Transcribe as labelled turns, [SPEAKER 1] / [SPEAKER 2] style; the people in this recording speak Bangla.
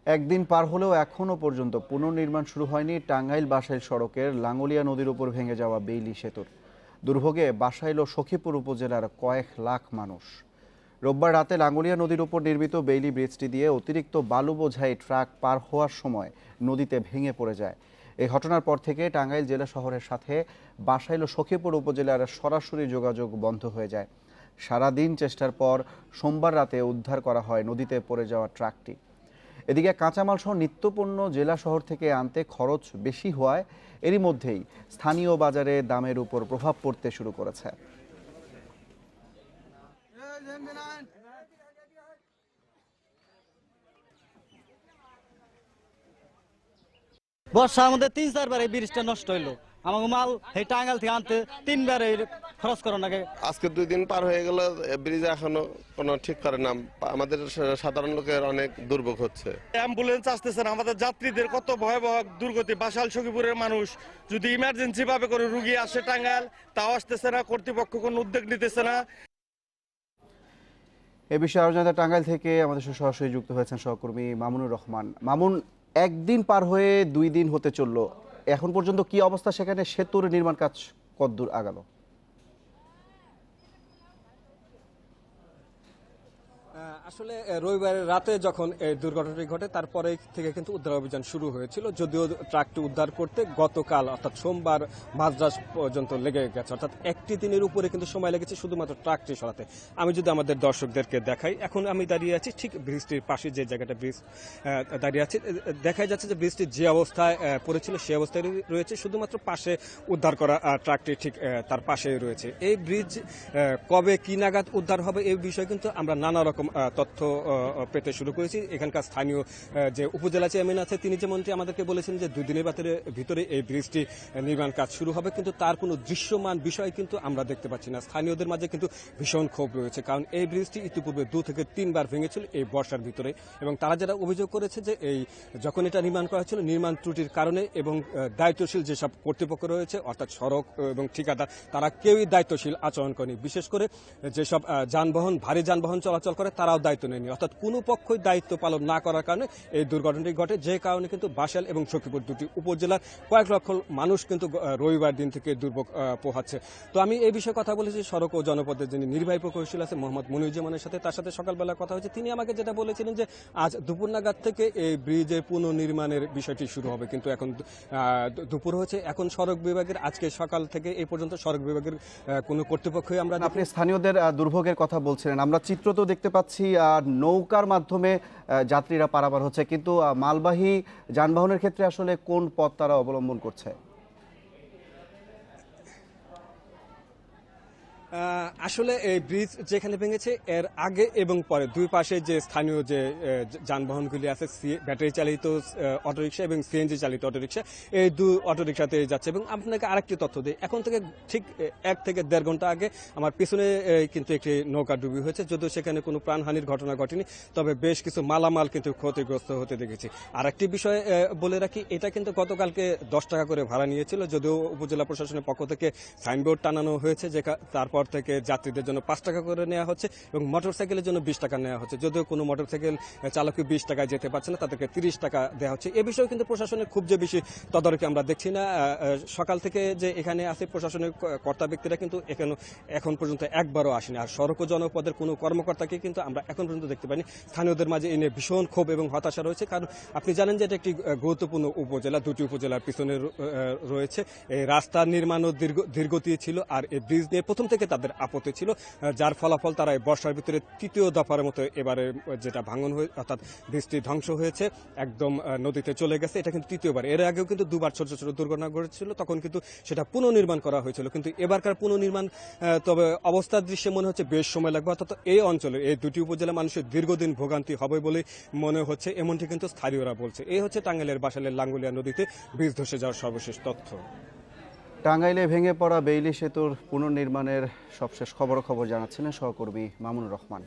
[SPEAKER 1] একদিন পার হলেও এখনও পর্যন্ত পুনর্নির্মাণ শুরু হয়নি টাঙ্গাইল বাসাইল সড়কের লাঙ্গলিয়া নদীর উপর ভেঙে যাওয়া বেইলি সেতুর। দুর্ভোগে বাসাইল ও সখীপুর উপজেলার কয়েক লাখ মানুষ। রোববার রাতে লাঙ্গলিয়া নদীর উপর নির্মিত বেইলি ব্রিজটি দিয়ে অতিরিক্ত বালু বোঝাই ট্রাক পার হওয়ার সময় নদীতে ভেঙে পড়ে যায়। এই ঘটনার পর থেকে টাঙ্গাইল জেলা শহরের সাথে বাসাইল ও সখীপুর উপজেলার সরাসরি যোগাযোগ বন্ধ হয়ে যায়। সারাদিন চেষ্টার পর সোমবার রাতে উদ্ধার করা হয় নদীতে পড়ে যাওয়া ট্রাকটি। এদিকে কাঁচামাল সহ নিত্যপণ্য জেলা শহর থেকে আনতে খরচ বেশি হওয়ায় এরই মধ্যেই স্থানীয় বাজারে দামের উপর প্রভাব পড়তে শুরু করেছে।
[SPEAKER 2] বর্ষার মধ্যে ৩-৪ বার এই ব্রিজটা নষ্ট হইলো। আমাকে মাল এই টাঙ্গাইল থেকে আনতে 3 বার খরচ করার নাকি।
[SPEAKER 3] আজকে 2 দিন পার হয়ে গেল, ব্রিজ এখনো কোনো ঠিক করে না। আমাদের সাধারণ লোকের অনেক দুর্ভোগ হচ্ছে।
[SPEAKER 4] অ্যাম্বুলেন্স আসতেছে না, আমাদের যাত্রীদের কত ভয়াবহ দুর্গতি। বাসাইল সখীপুরের মানুষ যদি ইমার্জেন্সি ভাবে করে রুগী আসে টাঙ্গাইল, তাও আসতেছে না, কর্তৃপক্ষ কোনো উদ্যোগ নিতেছে না।
[SPEAKER 1] এ বিষয়ে আরো জানাতে টাঙ্গাইল থেকে আমাদের সাথে সরাসরি যুক্ত হয়েছেন সহকর্মী মামুনুর রহমান। মামুন, একদিন পার হয়ে 2 দিন হতে চলল, এখন পর্যন্ত কি অবস্থা সেখানে? সেতুর নির্মাণ কাজ কতদূর আগালো?
[SPEAKER 5] আসলে রবিবারের রাতে যখন এই দুর্ঘটনাটি ঘটে তারপরে থেকে কিন্তু উদ্ধার অভিযান শুরু হয়েছিল, যদিও ট্রাকটি উদ্ধার করতে গতকাল অর্থাৎ সোমবার মাঝরাত পর্যন্ত লেগে গেছে। অর্থাৎ একটি দিনের উপরে কিন্তু সময় লেগেছে শুধুমাত্র ট্রাকটি সরাতে। আমি যদি আমাদের দর্শকদেরকে দেখাই, এখন আমি দাঁড়িয়ে আছি ঠিক ব্রিজটির পাশে, যে জায়গাটা ব্রিজ দাঁড়িয়ে আছে, দেখা যাচ্ছে যে ব্রিজটি যে অবস্থায় পড়েছিল সে অবস্থায় রয়েছে। শুধুমাত্র পাশে উদ্ধার করা ট্রাকটি ঠিক তার পাশেই রয়েছে। এই ব্রিজ কবে কি নাগাদ উদ্ধার হবে এই বিষয়ে কিন্তু আমরা নানা রকম তথ্য পেতে শুরু করেছি। এখানকার স্থানীয় যে উপজেলা চেয়ারম্যান আছে তিনি যেমনটি আমাদেরকে বলেছেন যে 2 দিনের ভিতরে এই ব্রিজটি নির্মাণ কাজ শুরু হবে, কিন্তু তার কোনো দৃশ্যমান বিষয় কিন্তু আমরা দেখতে পাচ্ছি না। স্থানীয়দের মাঝে কিন্তু ভীষণ ক্ষোভ রয়েছে, কারণ এই ব্রিজটি ইতিপূর্বে 2 থেকে 3 বার ভেঙেছিল এই বর্ষার ভিতরে। এবং তারা যারা অভিযোগ করেছে যে এই যখন এটা নির্মাণ করা হয়েছিল নির্মাণ ত্রুটির কারণে এবং দায়িত্বশীল যেসব কর্তৃপক্ষ রয়েছে অর্থাৎ সড়ক এবং ঠিকাদার, তারা কেউই দায়িত্বশীল আচরণ করেনি। বিশেষ করে যেসব যানবাহন ভারী যানবাহন চলাচল করে তারাও দায়িত্ব নেয়নি, অর্থাৎ কোনো পক্ষই দায়িত্ব পালন না করার কারণে এই দুর্ঘটনাটি ঘটে। যে কারণে কিন্তু বাসাইল এবং সখীপুর 2টি উপজেলার কয়েক লক্ষ মানুষ কিন্তু রবিবার দিন থেকে দুর্ভোগ পোহাচ্ছে। তো আমি এই বিষয়ে কথা বলেছি সড়ক ও জনপদের যিনি নির্বাহী প্রকৌশলী আছে মোহাম্মদ মনিরুজ্জামানের সাথে। তার সাথে সকালবেলা কথা হয়েছে, তিনি আমাকে যেটা বলেছিলেন যে আজ দুপুর নাগাদ থেকে এই ব্রিজের পুনর্নির্মাণের বিষয়টি শুরু হবে, কিন্তু এখন দুপুর হচ্ছে। এখন সড়ক বিভাগের আজকে সকাল থেকে এই পর্যন্ত সড়ক বিভাগের কোনো কর্তৃপক্ষই আমরা।
[SPEAKER 1] আপনি স্থানীয়দের দুর্ভোগের কথা বলছিলেন, আমরা চিত্র তো দেখতে পাচ্ছি নৌকার মাধ্যমে যাত্রীরা পারাপার হচ্ছে, কিন্তু মালবাহী যানবাহনের ক্ষেত্রে আসলে কোন পথ তারা অবলম্বন করছে?
[SPEAKER 5] আসলে এই ব্রিজ যেখানে ভেঙেছে এর আগে এবং পরে দুই পাশে যে স্থানীয় যে যানবাহনগুলি আছে, ব্যাটারি চালিত অটোরিকশা এবং সিএনজি চালিত অটোরিকশা, এই 2 অটোরিকশাতে যাচ্ছে। এবং আপনাকে আরেকটি তথ্য দিই, এখন থেকে ঠিক 1 থেকে 1.5 ঘন্টা আগে আমার পিছনে কিন্তু একটি নৌকা ডুবি হয়েছে, যদিও সেখানে কোনো প্রাণহানির ঘটনা ঘটেনি, তবে বেশ কিছু মালামাল কিন্তু ক্ষতিগ্রস্ত হতে দেখেছি। আর একটি বিষয় বলে রাখি, এটা কিন্তু গতকালকে 10 টাকা করে ভাড়া নিয়েছিল, যদিও উপজেলা প্রশাসনের পক্ষ থেকে সাইনবোর্ড টানানো হয়েছে যে তারপর থেকে যাত্রীদের জন্য 5 টাকা করে নেওয়া হচ্ছে এবং মোটরসাইকেলের জন্য 20 টাকা নেওয়া হচ্ছে। যদিও কোনো মোটরসাইকেল চালক 20 টাকায় যেতে পারছে না, তাদেরকে 30 টাকা দেওয়া হচ্ছে। এ বিষয়ে কিন্তু প্রশাসনের খুব যে বেশি তদারকি আমরা দেখছি না। সকাল থেকে যে এখানে আছে প্রশাসনের কর্তা ব্যক্তিরা কিন্তু এখন পর্যন্ত একবারও আসেনি। আর সড়ক ও জনপদের কোনো কর্মকর্তাকে কিন্তু আমরা এখন পর্যন্ত দেখতে পাইনি। স্থানীয়দের মাঝে এ নিয়ে ভীষণ ক্ষোভ এবং হতাশা রয়েছে, কারণ আপনি জানেন যে এটা একটি গুরুত্বপূর্ণ উপজেলা, 2টি উপজেলার পিছনে রয়েছে। এই রাস্তার নির্মাণও ধীরগতি ছিল, আর এই ব্রিজ নিয়ে প্রথম থেকে তাদের আপত্তি ছিল, যার ফলাফল তারা এই বর্ষার ভিতরে 3য় দফার মতো এবারে যেটা ভাঙন হয়ে অর্থাৎ বৃষ্টি ধ্বংস হয়েছে, একদম নদীতে চলে গেছে। এটা কিন্তু 3য়বার। এর আগেও কিন্তু 2 বার ছোট ছোট দুর্ঘটনা ঘটেছিল, তখন কিন্তু সেটা পুনর্নির্মাণ করা হয়েছিল। কিন্তু এবারকার পুনর্নির্মাণ তবে অবস্থার দৃশ্যে মনে হচ্ছে বেশ সময় লাগবে, অর্থাৎ এই অঞ্চলের এই 2টি উপজেলা মানুষের দীর্ঘদিন ভোগান্তি হবে বলে মনে হচ্ছে, এমনটি কিন্তু স্থানীয়রা বলছে। এই হচ্ছে টাঙ্গাইলের বাসাইলের লাঙ্গলিয়া নদীতে ব্রিজ ধসে যাওয়ার সর্বশেষ তথ্য।
[SPEAKER 1] টাঙ্গাইলে ভেঙে পড়া বেইলি সেতুর পুনর্নির্মাণের সবশেষ খবর জানাচ্ছিলেন সহকর্মী মামুনুর রহমান।